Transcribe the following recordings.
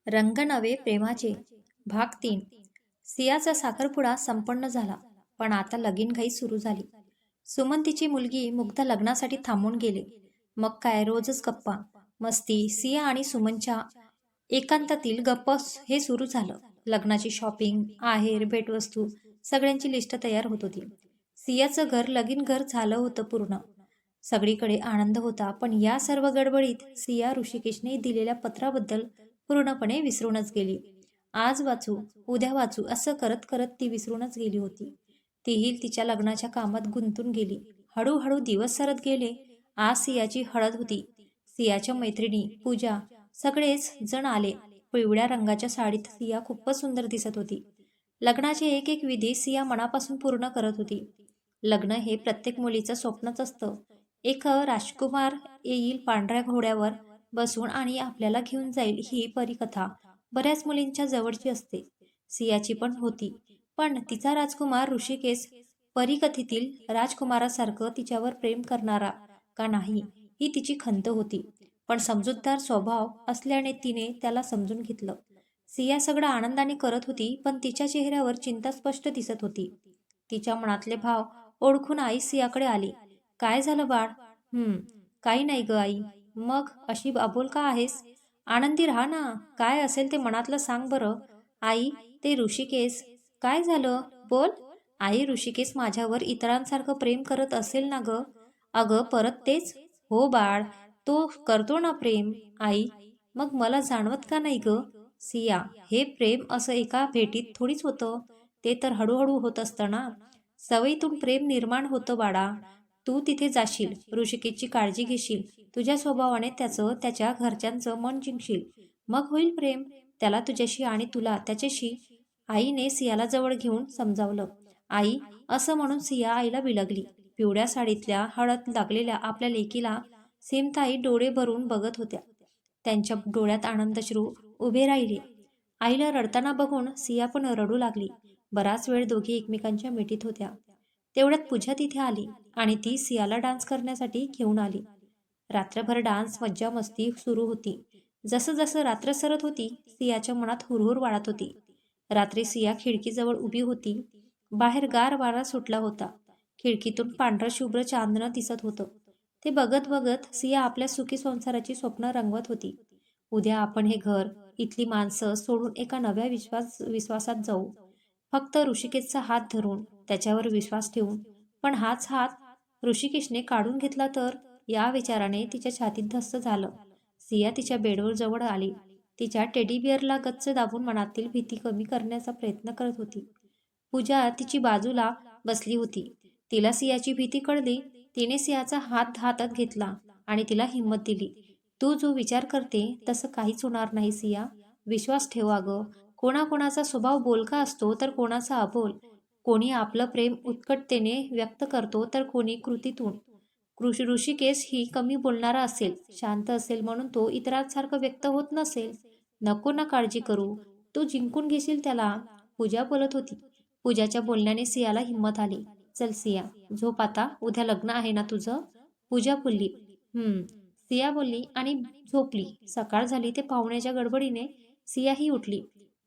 रंग नवे प्रेमाचे भाग 3. सियाचा साखरपुडा संपन्न झाला, पण आता लगीनघाई सुरू झाली. सुमंतीची मुलगी मुग्धा लग्नासाठी थांबून गेले. मग काय रोजच गप्पा मस्ती. सिया आणि सुमनच्या एकांतातील गप्पा हे सुरू झालं. लग्नाची शॉपिंग, आहेर, भेटवस्तू सगळ्यांची लिस्ट तयार होत होती. सियाचं घर लगीन घर झालं होतं पूर्ण. सगळीकडे आनंद होता, पण या सर्व गडबडीत सिया ऋषिकेशने दिलेल्या पत्राबद्दल पूर्णपणे विसरूनच गेली. आज वाचू, उद्या वाचू असं करत करत ती विसरूनच गेली होती. तीही तिच्या लग्नाच्या कामात गुंतून गेली. हळूहळू दिवस सरत गेले. आज सियाची हळद होती. सियाच्या मैत्रिणी, पूजा सगळेच जण आले. पिवळ्या रंगाच्या साडीत सिया खूपच सुंदर दिसत होती. लग्नाचे एक एक विधी सिया मनापासून पूर्ण करत होती. लग्न हे प्रत्येक मुलीचं स्वप्नच असतं. एक राजकुमार येईल पांढऱ्या घोड्यावर बसून आणि आपल्याला घेऊन जाईल, ही परीकथा बऱ्याच मुलींच्या जवळची असते. सियाची पण होती. पण तिचा राजकुमार ऋषिकेश परीकथेतील राजकुमारासारखं तिच्यावर प्रेम करणारा का नाही, ही तिची खंत होती. पण समजूतदार स्वभाव असल्याने तिने त्याला समजून घेतलं. सिया सगळं आनंदाने करत होती, पण तिच्या चेहऱ्यावर चिंता स्पष्ट दिसत होती. तिच्या मनातले भाव ओळखून आई सियाकडे आली. काय झालं बाळ? काही नाही ग आई. मग अशी अबोल का आहेस? आनंदी राहा ना. काय असेल ते मनातलं सांग बरं. आई, ते ऋषिकेश. काय झालं? बोल. आई, ऋषिकेश माझ्यावर इतरांसारखं प्रेम करत असेल ना ग? अगं परत तेच? हो बाळ, तो करतो ना प्रेम. आई, मग मला जाणवत का नाही ग? सिया, हे प्रेम असं एका भेटीत थोडीच होतं. ते तर हळूहळू होत असतं ना. सवयीतून प्रेम निर्माण होतं बाळा. तू तिथे जाशील, ऋषिकेशची काळजी घेशील, तुझ्या स्वभावाने त्याचं त्याच्या घरच्यांचं मन जिंकशील, मग होईल प्रेम त्याला तुझ्याशी आणि तुला त्याच्याशी. आईने सियाला जवळ घेऊन समजावलं. आई, असं म्हणून सिया आईला बिलगली. पिवळ्या साडीतल्या हळद लागलेल्या आपल्या लेकीला सीमताई डोळे भरून बघत होत्या. त्यांच्या डोळ्यात आनंदश्रू उभे राहिले. आईला रडताना बघून सिया पण रडू लागली. बराच वेळ दोघी एकमेकांच्या मिठीत होत्या. तेवढ्यात पूजा तिथे आली आणि ती सियाला डान्स करण्यासाठी घेऊन आली. रात्रभर डान्स, मज्जा मस्ती सुरू होती. जसं जसं रात्र सरत होती, सियाच्या मनात हुरहुर वाढत होती. रात्री सिया खिडकीजवळ उभी होती. बाहेर गार वारा सुटला होता. खिडकीतून पांढरं शुभ्र चांदणं दिसत होतं. ते बघत बघत सिया आपल्या सुखी संसाराची स्वप्न रंगवत होती. उद्या आपण हे घर, इथली माणसं सोडून एका नव्या विश्वासात जाऊ. फक्त ऋषिकेशचा हात धरून, त्याच्यावर विश्वास ठेवून. पण हाच हात ऋषिकेशने काढून घेतला तर? या विचाराने तिच्या छातीत धस्स झालं. सिया तिच्या बेडवर जवळ आली. तिच्या टेडी बिअरला गच्च दाबून मनातील भीती कमी करण्याचा प्रयत्न करत होती. पूजा तिची बाजूला बसली होती. तिला सियाची भीती कळली. तिने सियाचा हात हातात घेतला आणि तिला हिंमत दिली. तू जो विचार करते तसं काहीच होणार नाही सिया. विश्वास ठेव अगं. कोणाकोणाचा स्वभाव बोलका असतो तर कोणाचा अबोल. कोणी आपलं प्रेम उत्कटतेने व्यक्त करतो तर कोणी कृतीतून. ऋषिकेश ही कमी बोलणारा असेल, शांत असेल म्हणून तो इतरांसारखं व्यक्त होत नसेल. नको ना काळजी करू, तू जिंकून घेशील त्याला. पूजा बोलत होती. पूजाच्या बोलण्याने सियाला हिंमत आली. चल सिया, झोप आता, उद्या लग्न आहे ना तुझं? पूजा बोलली. सिया बोलली आणि झोपली. सकाळ झाली ते पाहुण्याच्या गडबडीने सिया ही उठली.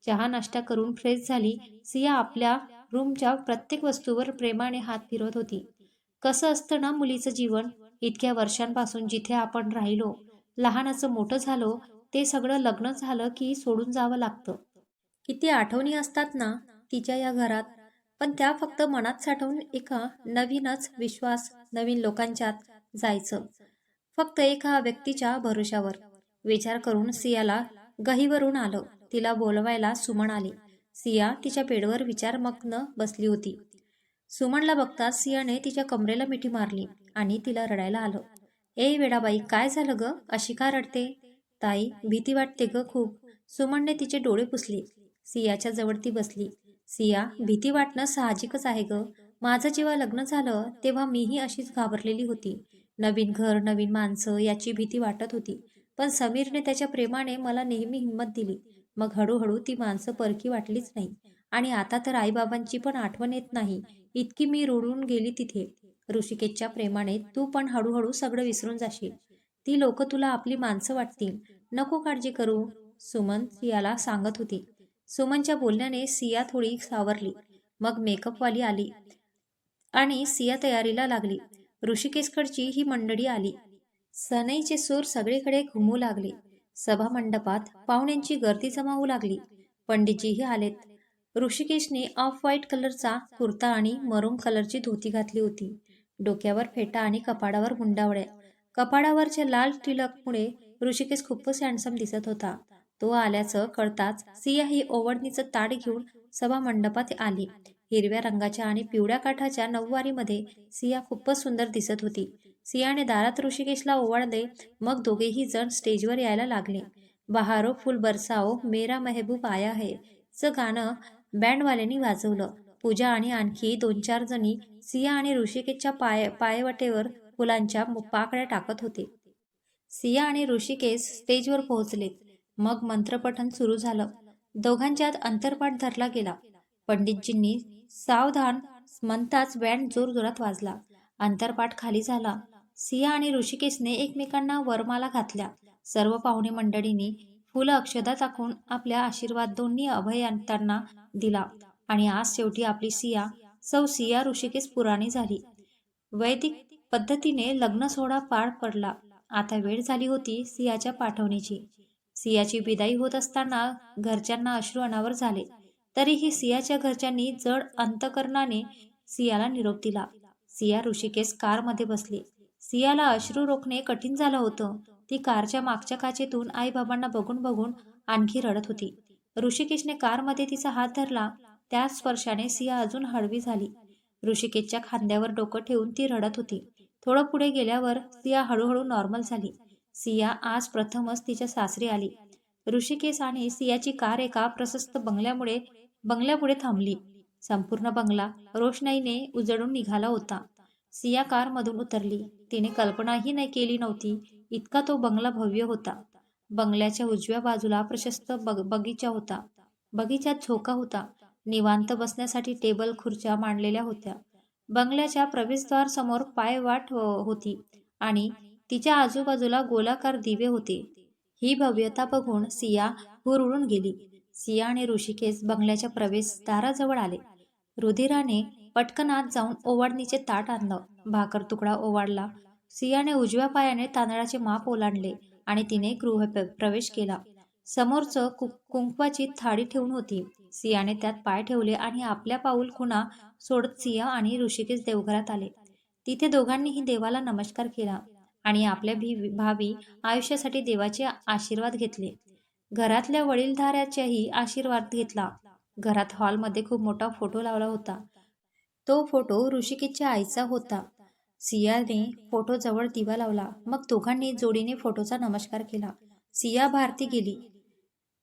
चहा नाश्ता करून फ्रेश झाली. सिया आपल्या रूमच्या प्रत्येक वस्तूवर प्रेमाने हात फिरवत होती. कसं असतं ना मुलीचं जीवन. इतक्या वर्षांपासून जिथे आपण राहिलो, लहानाचं मोठं झालो, ते सगळं लग्न झालं की सोडून जावं लागतं. किती आठवणी असतात ना तिच्या या घरात. पण त्या फक्त मनात साठवून एका नवीनच विश्वास, नवीन लोकांच्यात जायचं. फक्त एका व्यक्तीच्या भरोशावर. विचार करून सियाला गहीवरून आलं. तिला बोलवायला सुमन आली. सिया तिच्या बेडवर विचारमग्न बसली होती. सुमनला बघताच सियाने तिच्या कमरेला मिठी मारली आणि तिला रडायला आलं. ए वेडाबाई, काय झालं ग? अशी का रडते? ताई, भीती वाटते ग खूप. सुमनने तिचे डोळे पुसले. सियाच्या जवळ ती बसली. सिया, भीती वाटणं साहजिकच आहे ग. माझं जेव्हा लग्न झालं तेव्हा मीही अशीच घाबरलेली होती. नवीन घर, नवीन माणसं याची भीती वाटत होती. पण समीरने त्याच्या प्रेमाने मला नेहमी हिंमत दिली. मग हळूहळू ती माणसं परकी वाटलीच नाही. आणि आता तर आईबाबांची पण आठवण येत नाही, इतकी मी रुळून गेली तिथे. ऋषिकेशच्या प्रेमाने तू पण हळूहळू सगळं विसरून जाशील. ती लोक तुला आपली माणसं वाटतील. नको काळजी करू. सुमन सियाला सांगत होती. सुमनच्या बोलण्याने सिया थोडी सावरली. मग मेकअपवाली आली आणि सिया तयारीला लागली. ऋषिकेशकडची ही मंडळी आली. सनईचे सूर सगळीकडे घुमू लागले. सभा मंडपात पाहुण्यांची गर्दी जमा होऊ लागली. पंडितजीही आलेत. ऋषिकेशने ऑफ व्हाईट कलरचा कुर्ता आणि मरूम कलरची धोती घातली होती. डोक्यावर फेटा आणि कपाळावर गुंडावळ्या. कपाळावरच्या लाल टिलकमुळे ऋषिकेश खूपच हँडसम दिसत होता. तो आल्याचं कळताच सिया ही ओवडणीचं ताट घेऊन सभा मंडपात आली. हिरव्या रंगाच्या आणि पिवळ्या काठाच्या नऊवारीमध्ये सिया खूपच सुंदर दिसत होती. सियाने दारात ऋषिकेशला ओवाळले. मग दोघेही जण स्टेजवर यायला लागले. बहारो फुल बरसाओ मेरा मेहबूब आया है चं गाणं बँडवाल्यांनी वाजवलं. पूजा आणि आणखी 2-4 जणी सिया आणि ऋषिकेशच्या पायवटेवर फुलांच्या पाकळ्या टाकत होते. सिया आणि ऋषिकेश स्टेजवर पोहोचलेत. मग मंत्रपठण सुरू झालं. दोघांच्यात अंतरपाठ धरला गेला. पंडितजींनी सावधान म्हणताच बँड जोरजोरात वाजला. अंतरपाठ खाली झाला. सिया आणि ऋषिकेशने एकमेकांना वरमाला घातल्या. सर्व पाहुणे मंडळींनी फुलं अक्षदा टाकून आपल्या आशीर्वाद दोन्ही अभयंतांना दिला. आणि आज शेवटी आपली सिया सौ सिया ऋषिकेश पुराणी झाली. वैदिक पद्धतीने लग्न सोहळा पार पडला. आता वेळ झाली होती सियाच्या पाठवणीची. सियाची विदाई होत असताना घरच्यांना अश्रू अनावर झाले. तरीही सियाच्या घरच्यांनी जड अंतकरणाने सियाला निरोप दिला. सिया ऋषिकेश कारमध्ये बसली. सियाला अश्रू रोखणे कठीण झालं होतं. ती कारच्या मागच्या काचेतून आईबाबांना बघून बघून आणखी रडत होती. ऋषिकेशने कारमध्ये तिचा हात धरला. त्या स्पर्शाने सिया अजून हळवी झाली. ऋषिकेशच्या खांद्यावर डोकं ठेवून ती रडत होती. थोडं पुढे गेल्यावर सिया हळूहळू नॉर्मल झाली. सिया आज प्रथमच तिच्या सासरी आली. ऋषिकेश आणि सियाची कार एका प्रशस्त बंगल्यापुढे थांबली. संपूर्ण बंगला रोषणाईने उजळून निघाला होता. सिया कारमधून उतरली. तिने कल्पनाही नाही केली नव्हती इतका तो बंगला भव्य होता. बंगल्याच्या उजव्या बाजूला प्रशस्त बगीचा होता. बगीचात झोका होता. निवांत बसण्यासाठी टेबल खुर्च्या मांडलेल्या होत्या. बंगल्याच्या प्रवेशद्वार समोर पायवाट होती आणि तिच्या आजूबाजूला गोलाकार दिवे होते. ही भव्यता बघून सिया हुरळून गेली. सिया आणि ऋषिकेश बंगल्याच्या प्रवेशद्वाराजवळ आले. रुधिराने पटकन आत जाऊन ओवाळणीचे ताट आणलं. भाकर तुकडा ओवाळला. सियाने उजव्या पायाने तांदळाचे माप ओलांडले आणि तिने गृहप्रवेश केला. समोरचं कुंकवाची थाळी ठेवून होती. सियाने त्यात पाय ठेवले आणि आपल्या पाऊल खुणा सोडत सिया आणि ऋषिकेश देवघरात आले. तिथे दोघांनीही देवाला नमस्कार केला आणि आपल्या भावी आयुष्यासाठी देवाचे आशीर्वाद घेतले. घरातल्या वडीलधाऱ्याचाही आशीर्वाद घेतला. घरात हॉलमध्ये खूप मोठा फोटो लावला होता. तो फोटो ऋषिकेशच्या आईचा होता. सियाने फोटो जवळ दिवा लावला. मग दोघांनी जोडीने फोटोचा नमस्कार केला. सिया भारती गेली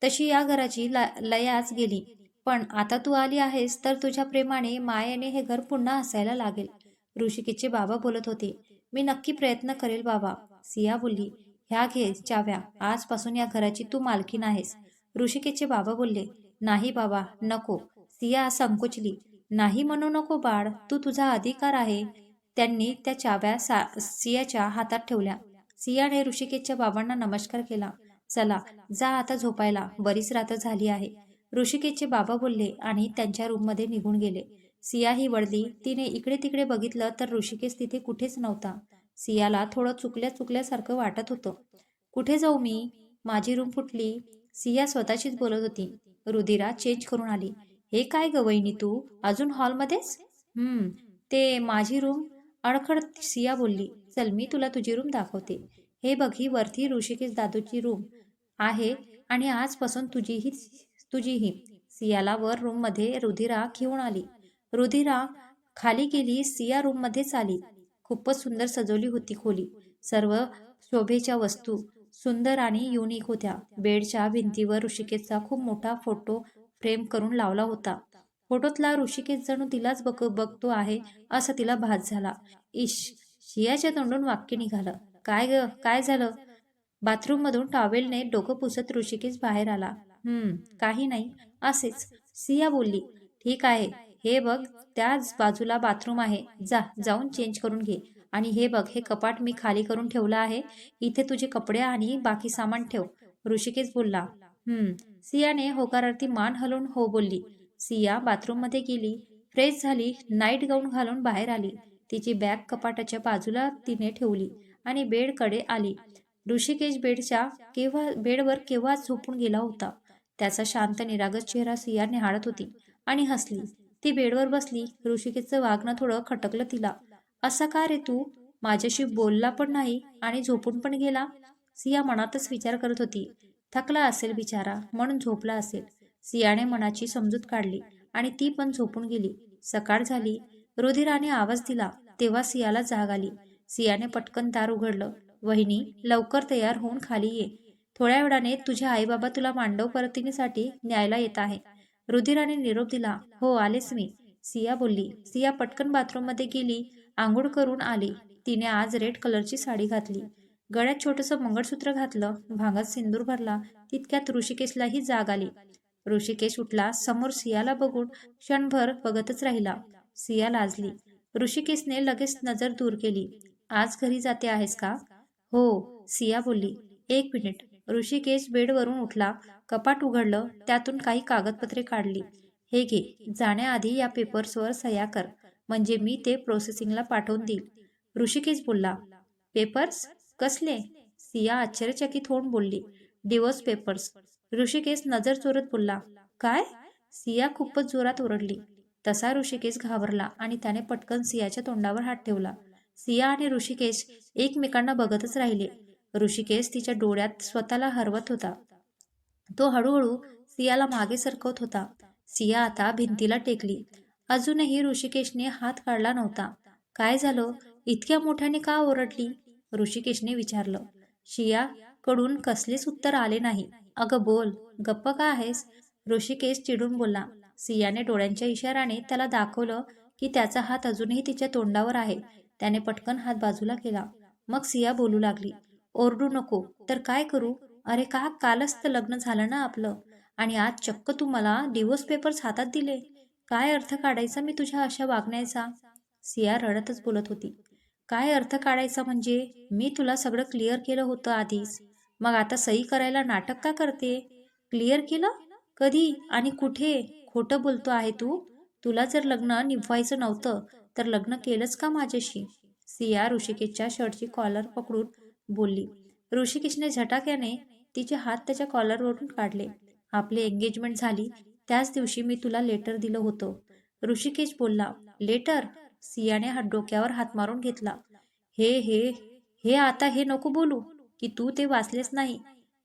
तशी या घराची लयाच गेली. पण आता तू आली आहेस तर तुझ्या प्रेमाने मायेने हे घर पुन्हा असायला लागेल. ऋषिकेशचे बाबा बोलत होते. मी नक्की प्रयत्न करेल बाबा. सिया बोलली. ह्या घे चाव्या. आजपासून या घराची तू मालकीण आहेस. ऋषिकेशचे बाबा बोलले. नाही बाबा नको. सिया संकोचली. नाही म्हणू नको बाळ. तुझा अधिकार आहे. त्यांनी त्या चाव्या सियाच्या हातात ठेवल्या. सियाने ऋषिकेशच्या बाबांना नमस्कार केला. चला जा आता झोपायला. बरीच रात्र झाली आहे. ऋषिकेशचे बाबा बोलले आणि त्यांच्या रूममध्ये निघून गेले. सिया ही वळली. तिने इकडे तिकडे बघितलं तर ऋषिकेश तिथे कुठेच नव्हता. सियाला थोडं चुकल्यासारखं वाटत होतं. कुठे जाऊ मी? माझी रूम फुटली. सिया स्वतःशीच बोलत होती. रुधिरा चेंज करून आली. हे काय ग वहिनी तू अजून हॉलमध्येच? ते माझी रूम. अडखडत सिया बोलली. चल मी तुला तुझी रूम दाखवते. हे बघ ही वरती ऋषिकेश दादूची रूम आहे आणि आजपासून तुझीही. सियाला वर रूम मध्ये रुधिरा घेऊन आली. रुधिरा खाली गेली. सिया रूम मध्येच आली. खूपच सुंदर सजवली होती खोली. सर्व शोभेच्या वस्तू सुंदर आणि युनिक होत्या. बेडच्या भिंतीवर ऋषिकेशचा खूप मोठा फोटो फ्रेम करून लावला होता. फोटोतला ऋषिकेश जणू तिलाच बघतो आहे असं तिला भास झाला. इश. सियाच्या तोंडून वाक्य निघालं. काय झालं? बाथरूम मधून टॉवेलने डोकं पुसत ऋषिकेश बाहेर आला. काही नाही असेच. सिया बोलली. ठीक आहे. हे बघ त्याच बाजूला बाथरूम आहे. जाऊन चेंज करून घे. आणि हे बघ हे कपाट मी खाली करून ठेवलं आहे. इथे तुझे कपडे आणि बाकी सामान ठेव. ऋषिकेश बोलला. सियाने होकारार्थी मान हलवून हो बोलली. सिया बाथरूममध्ये गेली, फ्रेश झाली, नाईट गाऊन घालून बाहेर आली. तिची बॅग कपाटाच्या बाजूला तिने ठेवली आणि बेडकडे आली. ऋषिकेश बेडवर केव्हाच झोपून गेला होता. त्याचा शांत निरागस चेहरा सिया निहाळत होती आणि हसली. ती बेडवर बसली. ऋषिकेशचं वागणं थोडं खटकलं तिला. असा का रे तू? माझ्याशी बोलला पण नाही आणि झोपून पण गेला. सिया मनातच विचार करत होती. थकला असेल बिचारा, म्हणून झोपला असेल. सियाने मनाची समजूत काढली आणि ती पण झोपून गेली. सकाळ झाली. रुधिराने आवाज दिला तेव्हा सियाला जाग आली. सियाने पटकन दार उघडलं. वहिनी, लवकर तयार होऊन खाली ये. थोड्या वेळाने तुझे आईबाबा तुला मांडव परतणीसाठी न्यायला येत आहे. रुधिराने निरोप दिला. हो, आलेच मी, सिया बोलली. सिया पटकन बाथरूममध्ये गेली. आंघोळ करून आली. तिने आज रेड कलरची साडी घातली. गळ्यात छोटंसं मंगळसूत्र घातलं. भांगात सिंदूर भरला. तितक्यात ऋषिकेशलाही जाग आली. ऋषिकेश उठला. समोर सियाला बघून क्षणभर बघतच राहिला. सिया लाजली. ऋषिकेशने लगेच नजर दूर केली. आज घरी जाते आहेस का? हो, सिया बोलली. एक मिनिट. ऋषिकेश बेडवरून उठला. कपाट उघडलं. त्यातून काही कागदपत्रे काढली. हे घे. जाण्याआधी या पेपर्सवर सह्या कर, म्हणजे मी ते प्रोसेसिंगला पाठवून देईल. ऋषिकेश बोलला. पेपर्स? कसले? सिया आश्चर्यचकित होऊन बोलली. Divorce papers. ऋषिकेश नजर चोरत बोलला. काय? सिया खूपच जोरात ओरडली. तसा ऋषिकेश घाबरला आणि त्याने पटकन सियाच्या तोंडावर हात ठेवला. सिया आणि ऋषिकेश एकमेकांना बघतच राहिले. ऋषिकेश तिच्या डोळ्यात स्वतःला हरवत होता. तो हळूहळू सियाला मागे सरकवत होता. सिया आता भिंतीला टेकली. अजूनही ऋषिकेशने हात काढला नव्हता. काय झालं? इतक्या मोठ्याने का ओरडली? ऋषिकेशने विचारलं. शिया कडून कसलेच उत्तर आले नाही. अगं बोल, गप्प का आहेस? ऋषिकेश चिडून बोलला. सियाने डोळ्यांच्या इशाराने त्याला दाखवलं की त्याचा हात अजूनही तिच्या तोंडावर आहे. त्याने पटकन हात बाजूला केला. मग सिया बोलू लागली. ओरडू नको तर काय करू? अरे का, कालच तर लग्न झालं ना आपलं, आणि आज चक्क तू मला डिवोर्स पेपर्स हातात दिले. काय अर्थ काढायचा मी तुझ्या अशा वागण्याचा? सिया रडतच बोलत होती. काय अर्थ काढायचा म्हणजे? मी तुला सगळं क्लिअर केलं होतं आधीच. मग आता सही करायला नाटक का करते? क्लिअर केलं? कधी आणि कुठे? खोटं बोलतो आहे तू. तुला जर लग्न निभवायचं नव्हतं तर लग्न केलंच का माझ्याशी? सिया ऋषिकेशच्या शर्टची कॉलर पकडून बोलली. ऋषिकेशने झटाक्याने तिचे हात त्याच्या कॉलरवरून काढले. आपली एंगेजमेंट झाली त्याच दिवशी मी तुला लेटर दिलं होतं. ऋषिकेश बोलला. लेटर? सियाने डोक्यावर हात मारून घेतला. हे हे हे आता हे नको बोलू की तू ते वाचलेच नाही.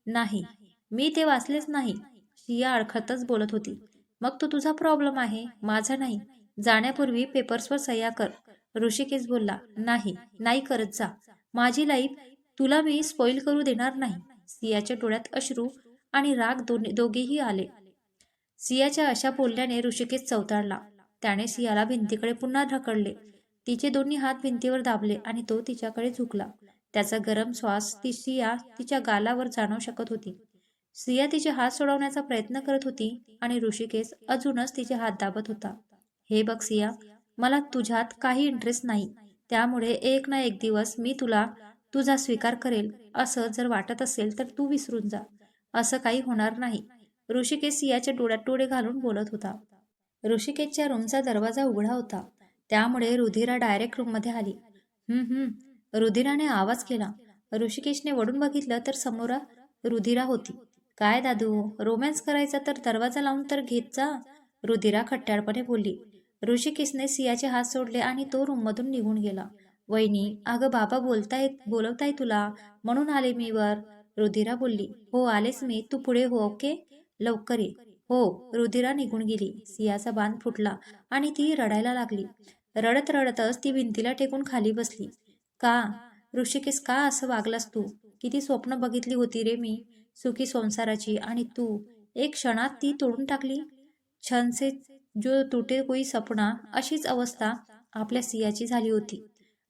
नाही, मी ते वाचलेच नाही. सिया अडखळतच बोलत होती. मग तो तुझा प्रॉब्लेम आहे, माझा नाही. जाण्यापूर्वी पेपर्सवर सह्या कर. ऋषिकेश बोलला. नाही, नाही करत जा. माझी लाईफ तुला मी स्पॉइल करू देणार नाही. सियाच्या डोळ्यात अश्रू आणि राग दोघेही आले. सियाच्या अशा बोलल्याने ऋषिकेश चवताळला. त्याने सियाला भिंतीकडे पुन्हा ढकलले. तिचे दोन्ही हात भिंतीवर दाबले आणि तो तिच्याकडे झुकला. त्याचा गरम श्वास सिया तिच्या गालावर जाणवू शकत होती. सिया तिचे हात सोडवण्याचा प्रयत्न करत होती आणि ऋषिकेश अजूनच तिचे हात दाबत होता. हे बघ सिया, मला तुझ्यात काही इंटरेस्ट नाही. त्यामुळे एक ना एक दिवस मी तुला तुझा स्वीकार करेल. असं जर वाटत असेल तर तू विसरून जा. असं काही होणार नाही. ऋषिकेश सियाच्या डोळ्यात डोळे घालून बोलत होता. ऋषिकेशच्या रूमचा दरवाजा उघडा होता. त्यामुळे रुधिरा डायरेक्ट रूममध्ये आली. रुधिराने आवाज केला. ऋषिकेशने वळून बघितलं तर समोर रुधिरा होती. काय दादू, रोमॅन्स करायचा तर दरवाजा लावून तर घेत जा, रुधिरा खट्ट्याळपणे बोलली. ऋषिकेशने सियाचे हात सोडले आणि तो रूममधून निघून गेला. वहिनी, अगं बाबा बोलवताय तुला, म्हणून आले मी वर, रुधिरा बोलली. हो, आलेच मी, तू पुढे हो. ओके, लवकर ये. हो. रुधिरा निघून गेली. सियाचा बांध फुटला आणि ती रडायला लागली. रडत रडतच ती भिंतीला टेकून खाली बसली. का ऋषिकेश, का असं वागलास तू? किती स्वप्न बघितली होती रे मी, सुखी संसाराची, आणि तू एक क्षणात ती तोडून टाकली. क्षण से जो तुटे कोई सपना, अशीच अवस्था आपल्या सियाची झाली होती.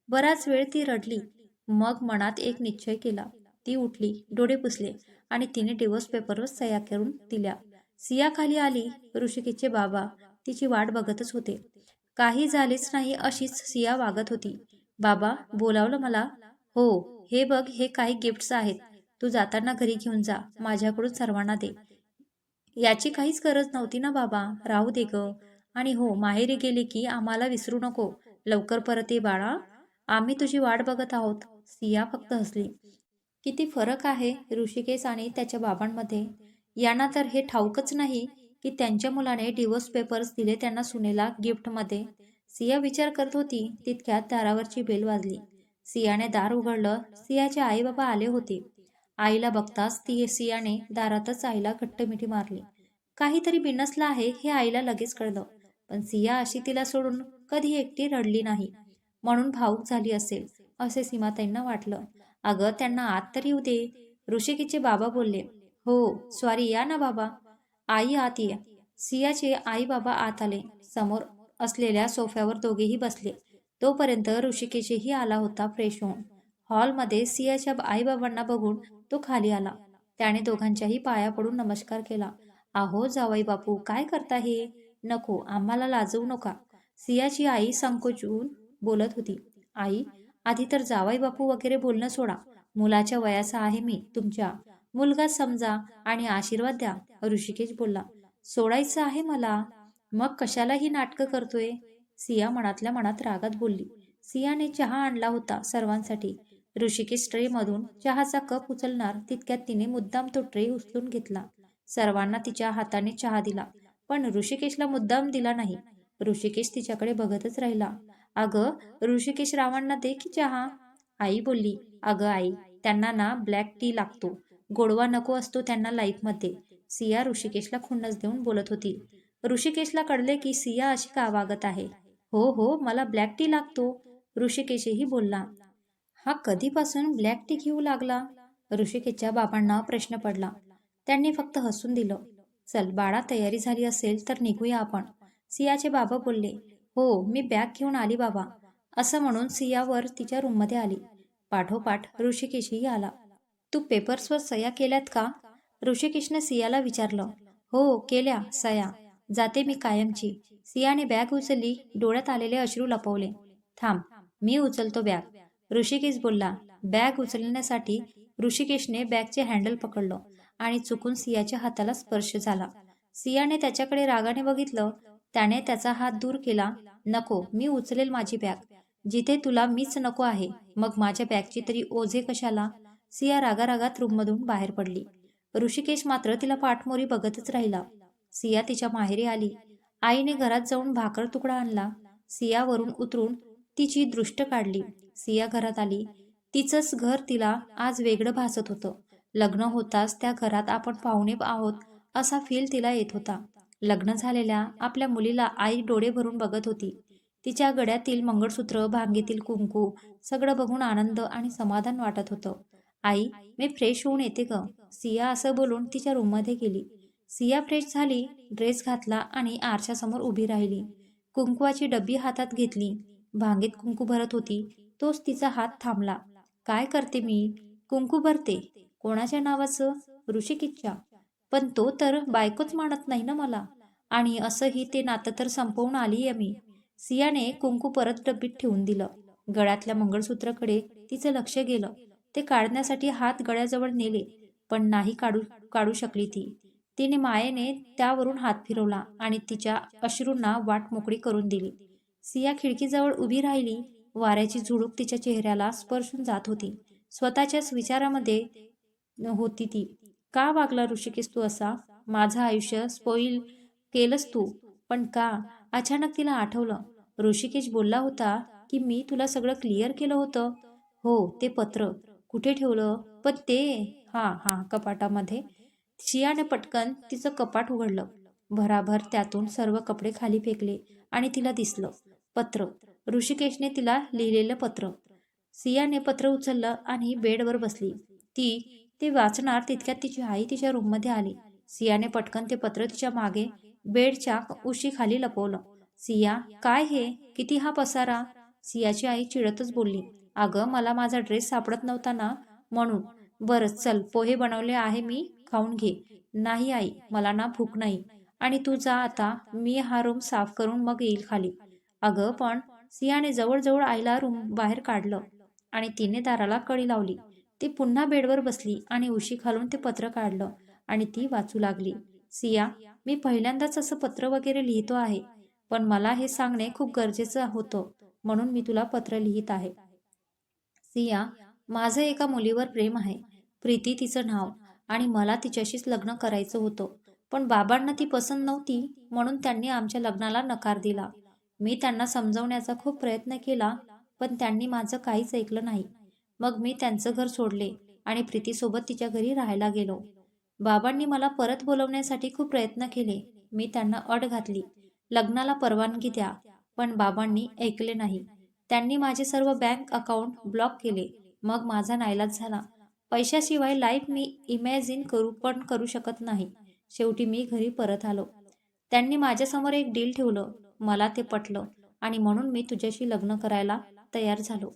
बराच वेळ ती रडली. मग मनात एक निश्चय केला. ती उठली, डोळे पुसले आणि तिने डिवोर्स पेपरवर सह्या करून दिल्या. सिया खाली आली. ऋषिकेशचे बाबा तिची वाट बघतच होते. काही झालेच नाही अशीच सिया वागत होती. बाबा, बोलावलं मला? हो, हे बघ, हे काही गिफ्ट्स आहेत. तू जाताना घरी घेऊन जा. माझ्याकडून सर्वांना दे. याची काहीच गरज नव्हती ना बाबा, राहू दे ग. आणि हो, माहेरी गेली की आम्हाला विसरू नको. लवकर परत ये बाळा, आम्ही तुझी वाट बघत आहोत. सिया फक्त हसली. किती फरक आहे ऋषिकेश आणि त्याच्या बाबांमध्ये. यांना तर हे ठाऊकच नाही की त्यांच्या मुलाने डिवोर्स पेपर्स दिले त्यांना सुनेला गिफ्टमध्ये. सिया विचार करत होती तितक्यात दारावरची बेल वाजली. सियाने दार उघडलं. सियाचे आई बाबा आले होते. आईला बघताच ती सियाने दारातच आईला घट्ट मिठी मारली. काहीतरी बिनसलं आहे हे आईला लगेच कळलं. पण सिया अशी तिला सोडून कधी एकटी रडली नाही, म्हणून भावूक झाली असेल असे सीमाताईंना वाटलं. अगं त्यांना आत तर येऊ दे, ऋषिकेचे बाबा बोलले. हो सॉरी, या ना बाबा. आई आत ये. सियाचे आई बाबा आत आले. समोर असलेल्या सोफ्यावर दोघेही बसले. तोपर्यंत ऋषिकेशही आला होता फ्रेश होऊन. हॉलमध्ये सियाच्या आई बाबांना बघून तो खाली आला. त्याने दोघांच्याही पाया पडून नमस्कार केला. आहो जावई बापू, काय करता हे? नको, आम्हाला लाजवू नका. सियाची आई संकोचून बोलत होती. आई, आधी तर जावई बापू वगैरे बोलणं सोडा. मुलाच्या वयाचा आहे मी तुमच्या. मुलगा समजा आणि आशीर्वाद द्या. ऋषिकेश बोलला. सोडायचं आहे मला. मग कशाला ही नाटकं करतोय? सिया मनातल्या मनात रागात बोलली. सियाने चहा आणला होता सर्वांसाठी. ऋषिकेश ट्रेमधून चहाचा कप उचलणार तितक्यात तिने मुद्दाम तो ट्रे उचलून घेतला. सर्वांना तिच्या हाताने चहा दिला, पण ऋषिकेशला मुद्दाम दिला नाही. ऋषिकेश तिच्याकडे बघतच राहिला. अगं ऋषिकेश रावांना दे की चहा. आई बोलली. अगं आई, त्यांना ना ब्लॅक टी लागतो. गोडवा नको असतो त्यांना लाईफमध्ये. सिया ऋषिकेशला खुन्नस देऊन बोलत होती. ऋषिकेशला कळले की सिया अशी का वागत आहे. हो हो, मला ब्लॅक टी लागतो, ऋषिकेशही बोलला. हा कधीपासून ब्लॅक टी घेऊ लागला? ऋषिकेशच्या बाबांना प्रश्न पडला. त्यांनी फक्त हसून दिलं. चल बाळा, तयारी झाली असेल तर निघूया आपण. सियाचे बाबा बोलले. हो, मी बॅग घेऊन आली बाबा. असं म्हणून सियावर तिच्या रूममध्ये आली. पाठोपाठ ऋषिकेशही आला. तू पेपर्सवर सह्या केल्यात का? ऋषिकेशने सियाला विचारलं. हो केल्या सया. जाते मी कायमची. सियाने बॅग उचलली. डोळ्यात आलेले अश्रू लपवले. थांब, मी उचलतो बॅग, ऋषिकेश बोलला. बॅग उचलण्यासाठी ऋषिकेशने बॅगचे हँडल पकडलं आणि चुकून सियाच्या हाताला स्पर्श झाला. सियाने त्याच्याकडे रागाने बघितलं. त्याने त्याचा हात दूर केला. नको, मी उचलेल माझी बॅग. जिथे तुला मीच नको आहे, मग माझ्या बॅगची तरी ओझे कशाला? सिया रागारागात रूममधून बाहेर पडली. ऋषिकेश मात्र तिला पाठमोरी बघतच राहिला. सिया तिच्या माहेरी आली. आईने घरात जाऊन भाकर तुकडा आणला. सियावरून उतरून तिची दृष्ट काढली. सिया घरात आली. तिचंच घर तिला आज वेगळं भासत होतं. लग्न होताच त्या घरात आपण पाहुणे आहोत असा फील तिला येत होता. लग्न झालेल्या आपल्या मुलीला आई डोळे भरून बघत होती. तिच्या गळ्यातील मंगळसूत्र, भांगेतील कुंकू सगळं बघून आनंद आणि समाधान वाटत होतं. आई, मी फ्रेश होऊन येते ग. सिया असं बोलून तिच्या रूममध्ये गेली. सिया फ्रेश झाली, ड्रेस घातला आणि आरशासमोर उभी राहिली. कुंकवाची डब्बी हातात घेतली. भांगेत कुंकू भरत होती. तोच तिचा हात थांबला. काय करते मी? कुंकू भरते. कोणाच्या नावाचं? ऋषिकेशच्या. पण तो तर बायकोच मानत नाही ना मला. आणि असंही ते नातं तर संपवून आलीये मी. सियाने कुंकू परत डब्बीत ठेवून दिलं. गळ्यातल्या मंगळसूत्राकडे तिचं लक्ष गेलं. ते काढण्यासाठी हात गळ्याजवळ नेले, पण नाही काढू शकली ती. तिने मायेने त्यावरून हात फिरवला आणि तिच्या अश्रूंना वाट मोकळी करून दिली. सिया खिडकीजवळ उभी राहिली. वाऱ्याची झुळूक तिच्या चेहऱ्याला स्पर्शून जात होती. स्वतःच्याच विचारामध्ये होती ती. का वागला ऋषिकेश तू असा? माझं आयुष्य स्पॉईल केलंस तू. पण का? अचानक तिला आठवलं. ऋषिकेश बोलला होता की मी तुला सगळं क्लिअर केलं होतं. हो, ते पत्र कुठे ठेवलं? पण ते हा कपाटामध्ये. शियाने पटकन तिचं कपाट उघडलं. भराभर त्यातून सर्व कपडे खाली फेकले आणि तिला दिसलं पत्र. ऋषिकेशने तिला लिहिलेलं पत्र. सियाने पत्र उचललं आणि बेडवर बसली. ते वाचणार तितक्यात तिची आई तिच्या रूममध्ये आली. सियाने पटकन ते पत्र तिच्या मागे बेडच्या उशी खाली लपवलं. सिया, काय हे? किती हा पसारा? सियाची आई चिडतच बोलली. अगं, मला माझा ड्रेस सापडत नव्हता ना, म्हणून. बरं चल, पोहे बनवले आहे मी, खाऊन घे. नाही आई, मला ना भूक नाही. आणि तू जा आता, मी हा रूम साफ करून मग येईल खाली. अगं पण, सियाने जवळजवळ आईला रूम बाहेर काढलं आणि तिने दाराला कडी लावली. ती पुन्हा बेडवर बसली आणि उशी खालून ते पत्र काढलं आणि ती वाचू लागली. सिया, मी पहिल्यांदाच असं पत्र वगैरे लिहितो आहे, पण मला हे सांगणे खूप गरजेचं होतं, म्हणून मी तुला पत्र लिहित आहे. सिया, माझं एका मुलीवर प्रेम आहे. प्रीती तिचं नाव, आणि मला तिच्याशीच लग्न करायचं होतं. पण बाबांना ती पसंत नव्हती, म्हणून त्यांनी आमच्या लग्नाला नकार दिला. मी त्यांना समजवण्याचा खूप प्रयत्न केला, पण त्यांनी माझं काहीच ऐकलं नाही. मग मी त्यांचं घर सोडले आणि प्रीतीसोबत तिच्या घरी राहायला गेलो. बाबांनी मला परत बोलवण्यासाठी खूप प्रयत्न केले. मी त्यांना अट घातली, लग्नाला परवानगी द्या, पण बाबांनी ऐकले नाही. त्यांनी माझे सर्व बँक अकाउंट ब्लॉक केले. मग माझा नाईलाज झाला. पैशाशिवाय लाईफ मी इमॅजिन करू शकत नाही. शेवटी मी घरी परत आलो. त्यांनी माझ्यासमोर एक डील ठेवलं. मला ते पटलं आणि म्हणून मी तुझ्याशी लग्न करायला तयार झालो.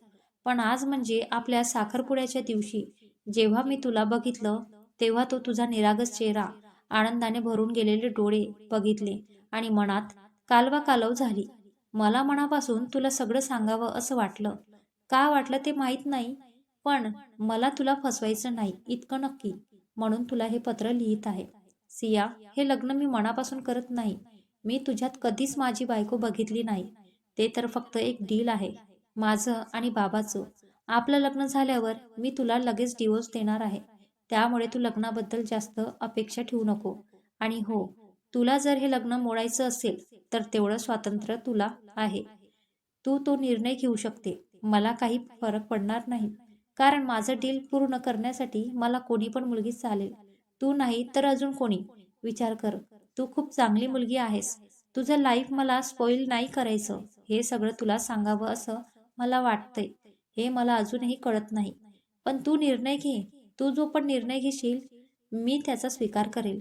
पण आज म्हणजे आपल्या साखरपुड्याच्या दिवशी जेव्हा मी तुला बघितलं, तेव्हा तो तुझा निरागस चेहरा, आनंदाने भरून गेलेले डोळे बघितले आणि मनात कालवाकालव झाली. मला मनापासून तुला सगळं सांगावं असं वाटलं. का वाटलं ते माहीत नाही, पण मला तुला फसवायचं नाही इतकं नक्की. म्हणून तुला हे पत्र लिहित आहे. सिया, हे लग्न मी मनापासून करत नाही. मी तुझ्यात कधीच माझी बायको बघितली नाही. ते तर फक्त एक डील आहे, माझं आणि बाबाचं. आपलं लग्न झाल्यावर मी तुला लगेच डिवोर्स देणार आहे. त्यामुळे तू लग्नाबद्दल जास्त अपेक्षा ठेवू नको. आणि हो, तुला जर हे लग्न मोडायचं असेल तर तेवढं स्वातंत्र्य तुला आहे. तू तो निर्णय घेऊ शकते. मला काही फरक पडणार नाही, कारण माझं डील पूर्ण करण्यासाठी मला कोणी पण मुलगी चालेल. तू नाही तर अजून कोणी. विचार कर, तू खूप चांगली मुलगी आहेस. तुझं लाईफ मला स्पॉइल नाही करायचं. हे सगळं तुला सांगावं असं मला वाटतंय. हे मला अजूनही कळत नाही. पण तू निर्णय घे. तू जो पण निर्णय घेशील, मी त्याचा स्वीकार करेल.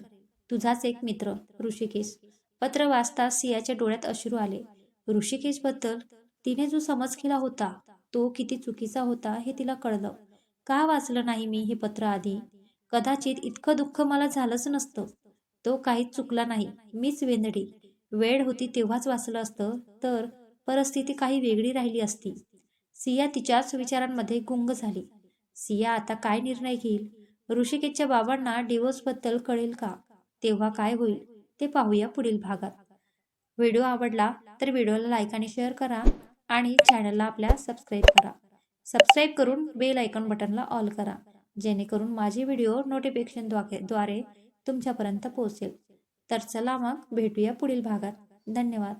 तुझाच एक मित्र, ऋषिकेश. पत्र वाचता सियाच्या डोळ्यात अश्रू आले. ऋषिकेशबद्दल तिने जो समज केला होता, तो किती चुकीचा होता हे तिला कळलं. का वाचलं नाही मी हे पत्र आधी? कदाचित इतकं दुःख मला झालंच नसतं. तो काहीच चुकला नाही, मीच वेंधळी. वेळ होती तेव्हाच वाचलं असतं तर परिस्थिती काही वेगळी राहिली असती. सिया तिच्याच विचारांमध्ये गुंग झाली. सिया आता काय निर्णय घेईल? ऋषिकेशच्या बाबांना डिवोर्सबद्दल कळेल का? तेव्हा काय होईल ते पाहूया पुढील भागात. व्हिडिओ आवडला तर व्हिडिओला लाईक आणि शेअर करा आणि चॅनलला आपल्या सबस्क्राईब करा. सबस्क्राईब करून बेल आयकॉन बटनला ऑल करा, जेणेकरून माझे व्हिडिओ नोटिफिकेशनद्वारे तुमच्यापर्यंत पोहोचेल. तर चला मग भेटूया पुढील भागात. धन्यवाद.